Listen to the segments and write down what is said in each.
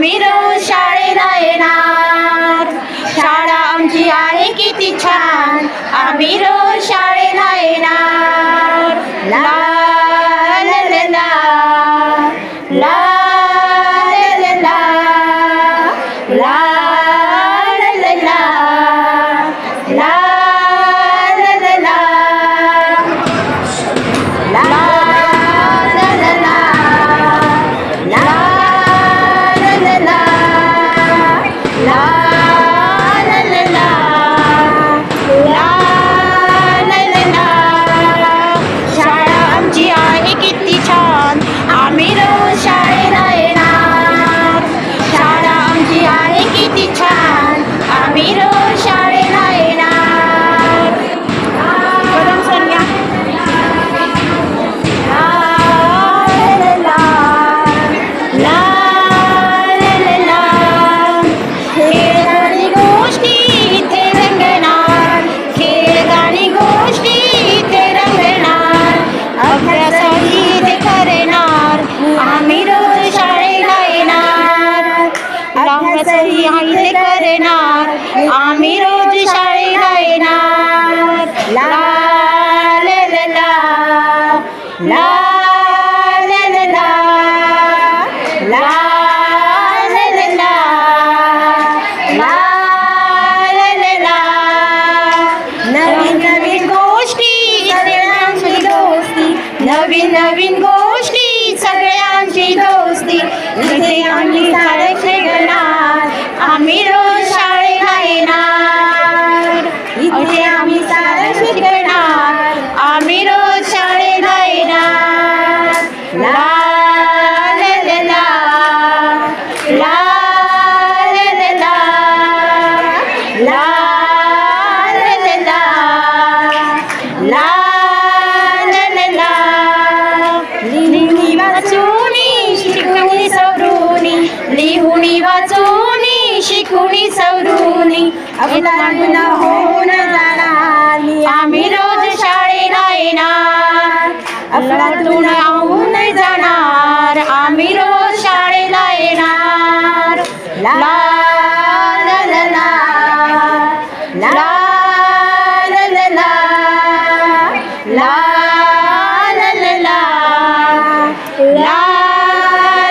आम्ही रोज शाळेला येणार. शाळा आमची आहे किती छान, आम्ही रोज शाळेला येणार. ला ला ला ला, ला ला ला ला, ला ला ला ला, ला ला ला ला, ला ला ला ला, ला ला ला ला, ला ला ला ला, ला ला ला ला. शाळा आमची आहे किती छान, आम्ही रोज शाळेला येणार. शाळा आमची आहे किती छान, आम्ही रोज शाळेला येणार. कदम सोनिया. ला ला ला, ला ला ला ला. खेळ आणि गोष्टी इथे रंगणार, खेळ आणि गोष्टी इथे रंगणार. अभ्यासही इथे करणार, आम्ही रोज शाळेला येणार. अभ्यासही इथे करणार, आम्ही रोज शाळेला येणार. ला ला ला ला, ला ला ला ला, ला ला ला ला, ला ला ला ला. नवीन नवीन गोष्टी सगळ्यांची दोस्ती, नवीन नवीन गोष्टी सगळ्यांची दोस्ती. इथे आम्ही शाळेत शिकणार, आम्ही रोज शाळेला येणार. इथे आम्ही शाळेत शिकणार, आम्ही रोज शाळेला येणार. ला ला ला ला, ला ला ला ला, ला ला ला ला, ला ला ला ला. लिहुनी वाचूनी शिकुनी सवरूनी, लिहुनी वाचूनी शिकुनी सवरूनी. अवलादून होऊन जाणार, आम्ही रोज शाळेला येणार. अवलादून होऊन जाणार, आम्ही रोज शाळेला येणार. ला ला ला ला, ला ला ला ला, ला ला ला ला, ला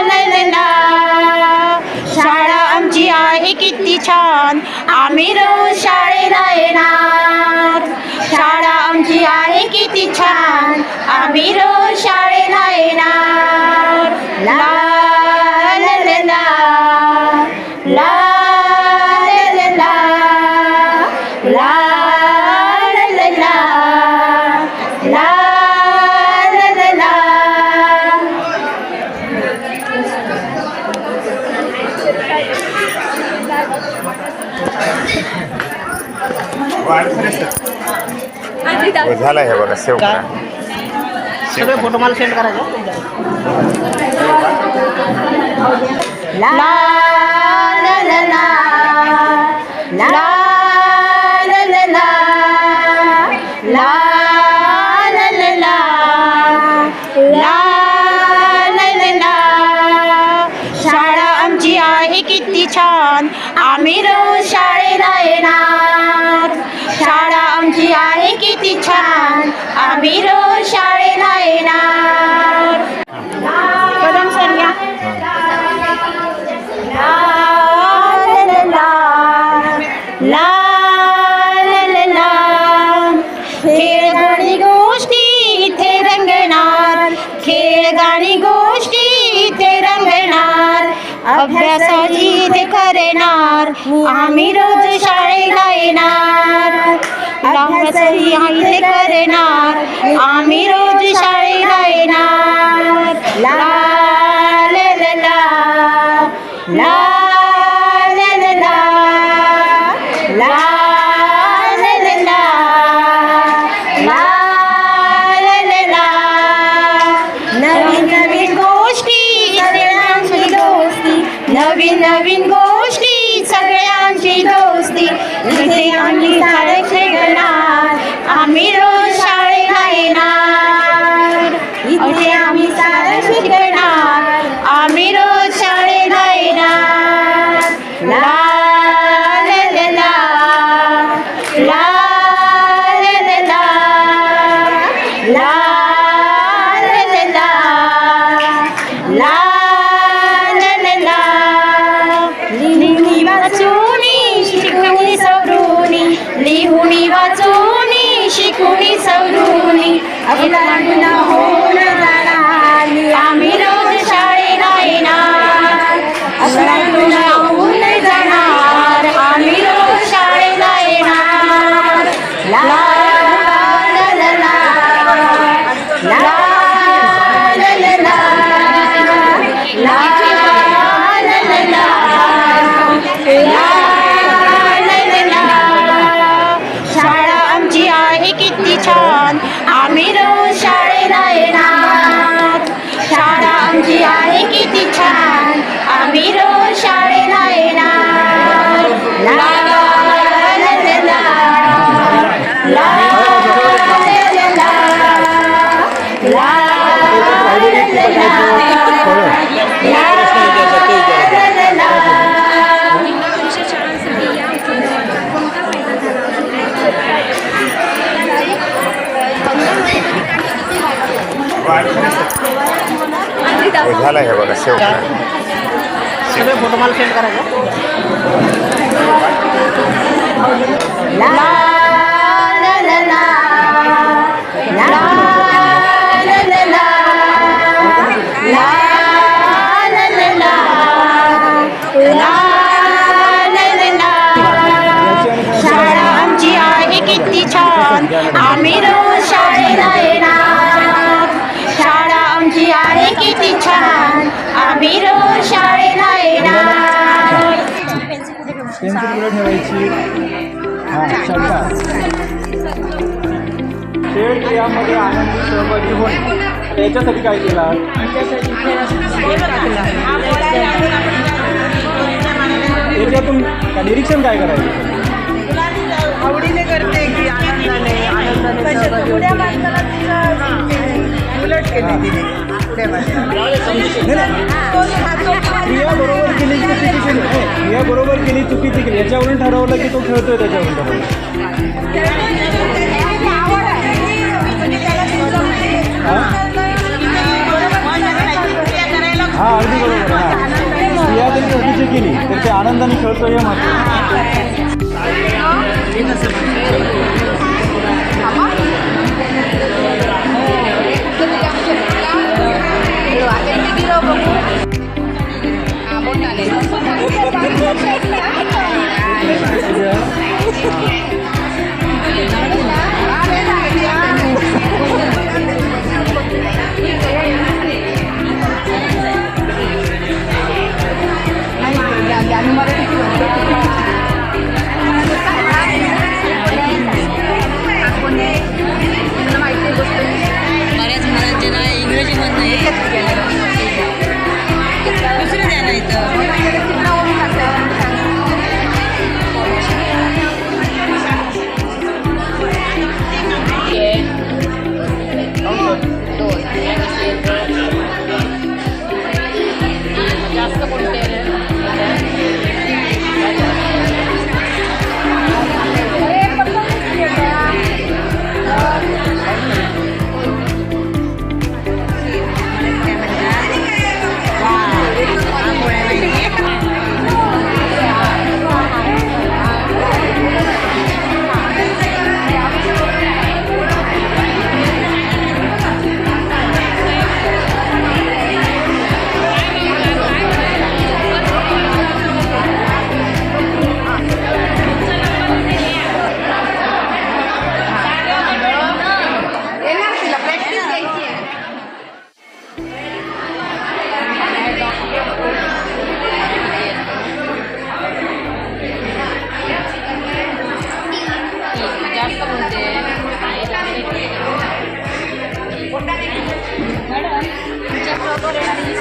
ला ला ला. शाळा आमची आहे किती छान, आम्ही रोज शाळेला येणार. शाळा आमची आहे किती छान, आम्ही रोज शाळेला येणार. ला ला ला ला, ला ला ला ला, ला ला ला ला, ला ला ला ला. झालं हे बघा सेव करा. सगळे फोटो मला सेंड करायचे. ला ला ला ला, ला ला ला ला, ला ला ला ला, ला ला ला ला. शाळा आमची आहे किती छान, आम्ही रोज शाळेला येणार. शाळा आमची आहे किती छान, आम्ही रोज शाळेला येणार. कदम सोनिया. ला ला ला ला, ला ला ला ला. खेळ आणि गोष्टी इथे रंगणार, खेळ आणि गोष्टी इथे रंगणार. अभ्यासही इथे करणार, आम्ही रोज शाळेला येणार. अभ्यासही इथे करणार, आम्ही रोज शाळेला येणार. ला ला ला ला, ला ला ला ला, ला ला ला ला, ला ला ला ला. नवीन नवीन गोष्टी सगळ्यांची दोस्ती, नवीन नवीन गोष्टी सगळ्यांची दोस्ती. इथे आम्ही शाळेत शिकणार, आम्ही रोज शाळेला येणार. आम्ही रोज शाळेला येणार. शाळा आमची आहे किती छान, आम्ही रोज शाळेला येणार. ला ला ला ला ला ला झालं हे बघा शेव सगळे फोटो मला सेंड करायचे. ला ला ला ला ला ला ला ला ला ला ला. शाळा आमची आहे किती छान, आम्ही रोज शाळेला येणार. शाळा आमची आहे किती छान, आम्ही रोज शाळेला येणार. पेन्सिल कुठे ठेवायची? हां शंका शेड यामध्ये आनंदी सहभागी होणे. याच्यासाठी काय केला? याच्यातून निरीक्षण काय करायचं? आवडीने करते की आनंदाने उलट केली तिने पुढे क्रिया बरोबर केली की चुकीची केली? क्रिया बरोबर केली चुकीची केली याच्यावरून ठरवलं की तो खेळतोय त्याच्यावरून ठरवलं. हां अगदी बरोबर. हां क्रिया तरी चुकीची केली तर ते आनंदाने खेळतोय हे महत्त्वाचं. बऱ्याच मुलांचे ना इंग्रजीमधनं एकच गेलं दुसरं द्या नाही जास्त कोणते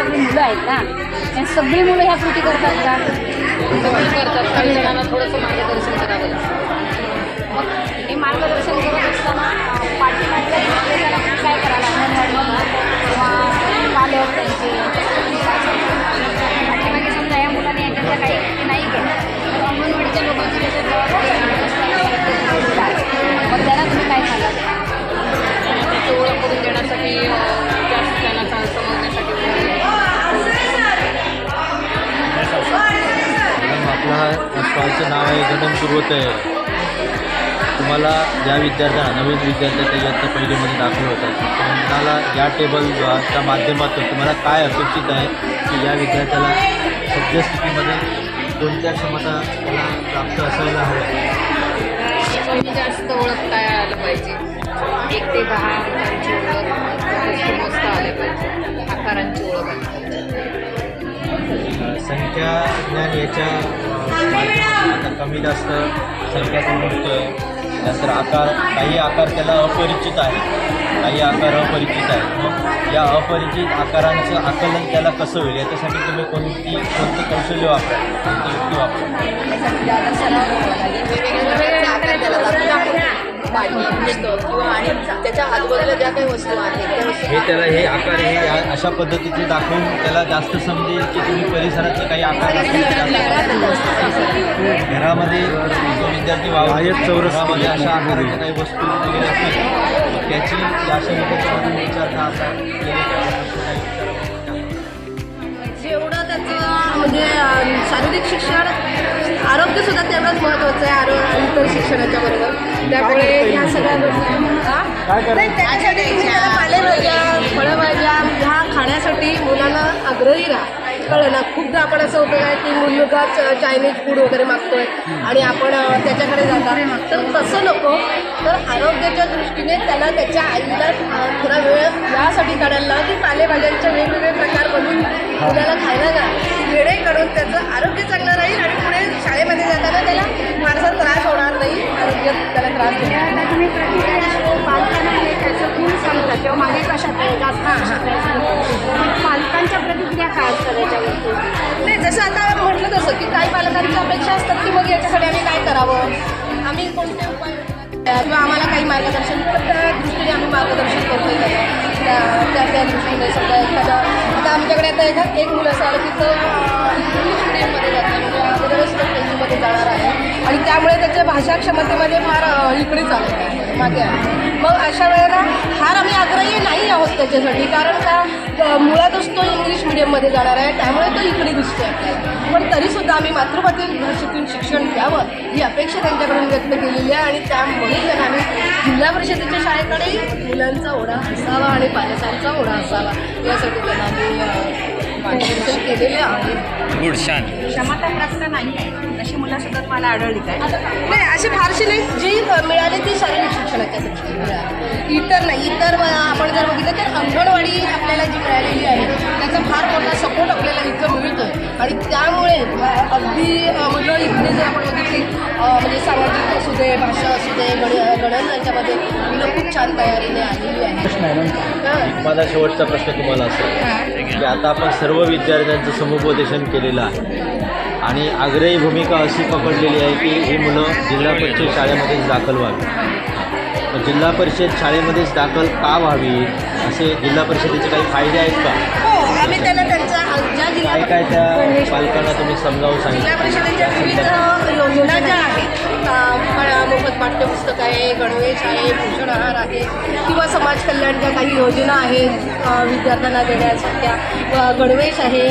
मुलं आहेत ना आणि सगळी मुलं ह्या कृती करतात का? करतात. काही जणांना थोडंसं मार्गदर्शन करावं मग हे मार्गदर्शन करत असताना पाठीमागच्या जणांना काय करायला अंगणवाडी किंवा पालक त्यांचे पाठीमागे समजा या मुलाने याच्यातल्या काही कृती नाही केल्या तर अंगणवाडीच्या लोकांची त्याच्यात जबाबदारी मग त्यांना तुम्ही काय सांगाल? त्याची ओळख करून देण्यासाठी जास्त त्यांना समजण्यासाठी आपलं हा स्टॉलचं नाव आहे जन्मपूर्व तयारी. तुम्हाला ज्या विद्यार्थ्यांना नवीन विद्यार्थ्यांच्या इयत्ता पहिलीमध्ये दाखल होतात तुम्हाला या टेबलच्या माध्यमातून तुम्हाला काय अपेक्षित आहे की या विद्यार्थ्याला सद्यस्थितीमध्ये कोणत्या क्षमता त्याला प्राप्त असायला हव्या? कमी जास्त ओळखता आलं पाहिजे. 1 ते 10 अंकांची ओळख समजता आले पाहिजे. आकारांची ओळख आली पाहिजे. संख्या ज्ञान याच्या माध्यमातून आता कमी जास्त संख्या कमी होतोय त्यानंतर काही आकार त्याला अपरिचित आहे, काही आकार अपरिचित आहेत. मग या अपरिचित आकारांचं आकलन त्याला कसं होईल याच्यासाठी तुम्ही कोणतं कौशल्य वापरा, कोणती युक्ती वापरा? त्यासाठी ज्यादा सराव करावा लागेल. वेगवेगळे आकार त्याला दाखवून बाजी पुस्तक किंवा आणि त्याच्या आजूबाजूला ज्या काही वस्तू आहेत त्या वस्तू हे त्याला हे आकार हे अशा पद्धतीचे दाखवून त्याला जास्त समजेल की तुम्ही परिसरातले काही आकार घरामध्ये जो विद्यार्थी घरामध्ये अशा आकाराच्या काही वस्तू वगैरे असतील त्याची अशा विद्यार्थ्यांना विचारता असा जेवढं त्याचं म्हणजे शारीरिक शिक्षण आरोग्यसुद्धा तेवढंच महत्त्वाचं आहे इतर शिक्षणाच्या बरोबर. त्यामुळे ह्या सगळ्या गोष्टी नाही, त्याच्यासाठी तुम्ही त्याला पालेभाज्या फळभाज्या ह्या खाण्यासाठी मुलाला आग्रही राहा. कळलं ना, खूपदा आपण असं होतं काय की मुलगा चायनीज फूड वगैरे मागतोय आणि आपण त्याच्याकडे जाता, तर तसं नको. तर आरोग्याच्या दृष्टीने त्याला त्याच्या आईला थोडा वेळ यासाठी काढायला लावा की पालेभाज्यांचे वेगवेगळे प्रकार बनवून मुलाला खायला द्या, जेणेकरून त्याचं आरोग्य चांगलं राहील आणि पुढे शाळेमध्ये जाताना त्याला फारसा त्रास होणार नाही, आरोग्य त्याला त्रास होणार नाही. तुम्ही पालकांना हे त्याचं गुण सांगता किंवा माझे कशात पालकांच्या प्रतिक्रिया काय असतात याच्यावरती? नाही, जसं आता म्हटलं तसं की काही पालकांच्या अपेक्षा असतात की मग याच्यासाठी आम्ही काय करावं, आम्ही कोणते उपाय किंवा आम्हाला काही मार्गदर्शन, तर त्या दृष्टीने आम्ही मार्गदर्शन करतो त्या दृष्टीने. समजा एखादा आता आमच्याकडे आता एक मुलं असं आलं की तो इंग्लिश मिडियममध्ये जातं, म्हणजे अगोदरच तो इंग्लिशमध्ये जाणार आहे आणि त्यामुळे त्याच्या भाषा क्षमतेमध्ये फार इकडे चालत आहे, मागे आहे. मग अशा वेळेला फार आम्ही आग्रही नाही आहोत त्याच्यासाठी, कारण का मुळातच तो इंग्लिश मिडियममध्ये जाणार आहे, त्यामुळे तो इकडे दिसतो आपल्याला. पण तरीसुद्धा आम्ही भाषेतून शिक्षण घ्यावं ही अपेक्षा त्यांच्याकडून व्यक्त केलेली आहे आणि त्यामुळे त्यांना आम्ही जिल्हा परिषदेच्या शाळेकडे मुलांचा ओढा असावा आणि पालकांचा ओढा असावा यासाठी त्यांना आम्ही मार्गदर्शन केलेले आहे. क्षमताग्रस्त नाही आहे अशी मुलं सुद्धा मला आढळली काय? नाही, अशी फारशी नाही, जी मिळाली ती शारीरिक शिक्षणाच्या दृष्टीने मिळाली, इतर नाही. इतर आपण जर बघितलं तर अंगणवाडी आपल्याला जी मिळालेली आहे त्याचा फार मोठा सपोर्ट आपल्याला इथं मिळतोय आणि त्यामुळे अगदी मुलं इकडे जर आपण बघितली म्हणजे सामाजिक असू दे, भाषा असू दे, गणन याच्यामध्ये मुलं खूप छान तयारीने आलेली आहे. माझा शेवटचा प्रश्न तुम्हाला असेल की आता आपण सर्व विद्यार्थ्यांचं समुपदेशन केलेलं आहे आणि आग्रही भूमिका अशी पकडलेली आहे की ही मुलं जिल्हा परिषद शाळेमध्येच दाखल व्हावी. जिल्हा परिषद शाळेमध्येच दाखल का व्हावी असे जिल्हा परिषदेचे काही फायदे आहेत का? हो, आम्ही त्याला त्यांच्या ज्या जिल्हा काय त्या पालकांना तुम्ही समजावून जिल्हा सांगितलं? परिषदेच्या विविध योजना ज्या आहेत, मोफत पाठ्यपुस्तक आहे, गणवेश आहे, पोषण आहार आहे किंवा समाज कल्याणच्या काही योजना आहेत विद्यार्थ्यांना देण्यासारख्या, गणवेश आहे.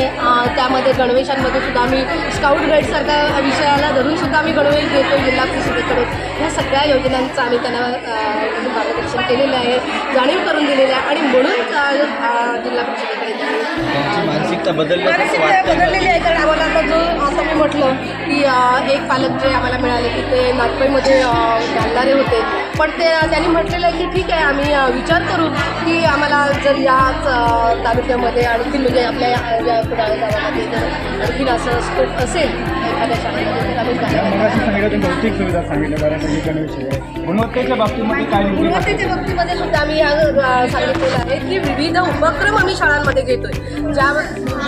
त्यामध्ये गणवेशांमध्ये सुद्धा आम्ही स्काउट गाईडसारख्या विषयाला धरून सुद्धा आम्ही गणवेश देतो जिल्हा परिषदेकडे. ह्या सगळ्या योजनांचं आम्ही त्यांना मार्गदर्शन केलेलं आहे, जाणीव करून दिलेलं आहे आणि म्हणून जिल्हा परिषदेकडे त्यांची मानसिकता बदललेली आहे. कारण आम्हाला आता मी म्हटलं की एक पालक जे आम्हाला मिळाले की ते नागपूरमध्ये घालणारे होते, पण त्यांनी म्हटलेलं आहे की ठीक आहे, आम्ही विचार करू की आम्हाला जर याच तालुक्यामध्ये आणखी म्हणजे आपल्या या कुडाळ गावामध्ये जर आणखीन असं स्कोप असेल एखाद्या शाळेमध्ये तर आम्ही सांगितलं भौतिक सुविधा सांगितल्या बऱ्यापैकी विषय गुणवत्तेच्या बाबतीमध्ये काय गुणवत्तेच्या बाबतीमध्ये सुद्धा आम्ही सांगितलेलं आहे की विविध उपक्रम आम्ही शाळांमध्ये घेतोय.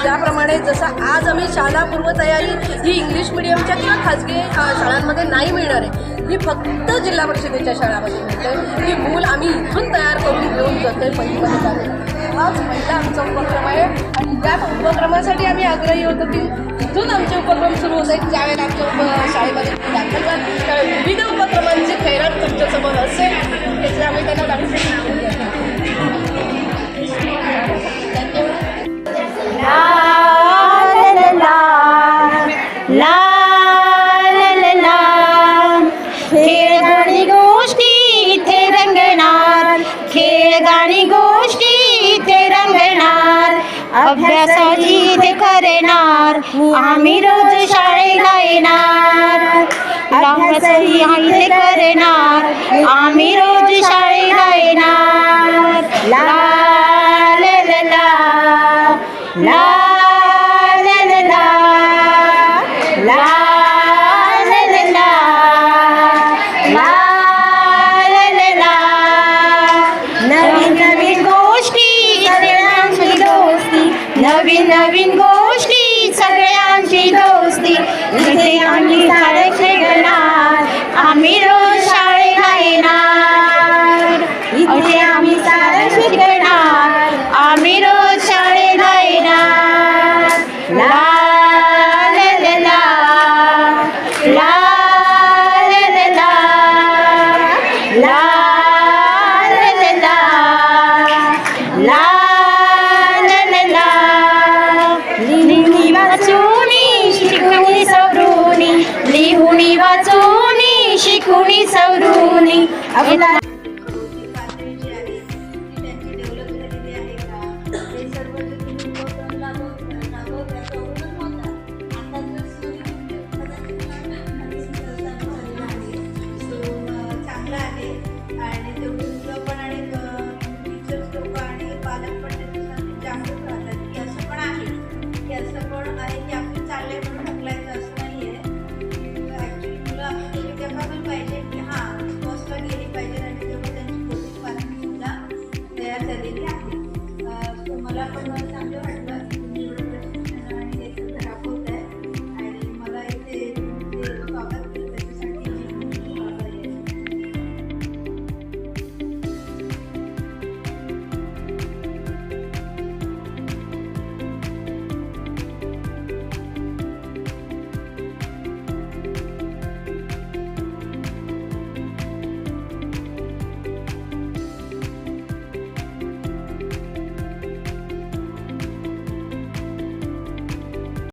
ज्याप्रमाणे जसं आज आम्ही शाळा पूर्वतयारी ही इंग्लिश मिडियमच्या किंवा खाजगी शाळांमध्ये नाही मिळणार आहे, ही फक्त जिल्हा परिषदेच्या शाळामध्ये मिळते. ही मूल आम्ही इथून तयार करून घेऊन जातोय पहिलीमध्ये जातो. हाच पहिला आमचा उपक्रम आहे आणि त्या उपक्रमासाठी आम्ही आग्रही होतो की इथून आमचे उपक्रम सुरू होत आहेत. ज्यावेळेला आमच्या शाळेमध्ये दाखल झाला त्यावेळी विविध उपक्रमांची खैरात तुमच्यासमोर असेल त्याचे आम्ही त्यांना दाखवून खेळ गाणी गोष्टी इथे रंगणार, खेळ गाणी गोष्टी इथे रंगणार, अभ्यासाची इथे करणार, आम्ही रोज शाळेला येणार. अभ्यासही इथे करणार, आम्ही रोज शाळेला येणार. ला ला ला ला ला ला ला ला ला ला ला ला ला नवीन गोष्टी सगळ्यांची दोस्ती इथे आम्ही सारे शिकणार आम्ही रोज शाळेला येणार इथे आम्ही सारे शिकणार आम्ही रोज शाळेला येणार ला ला ला ला ला ला ला ला लिहुणी वाचूनी शिकुणी सवरूनी लिहुणी वाचूनी शिकुणी सवरूनी आपला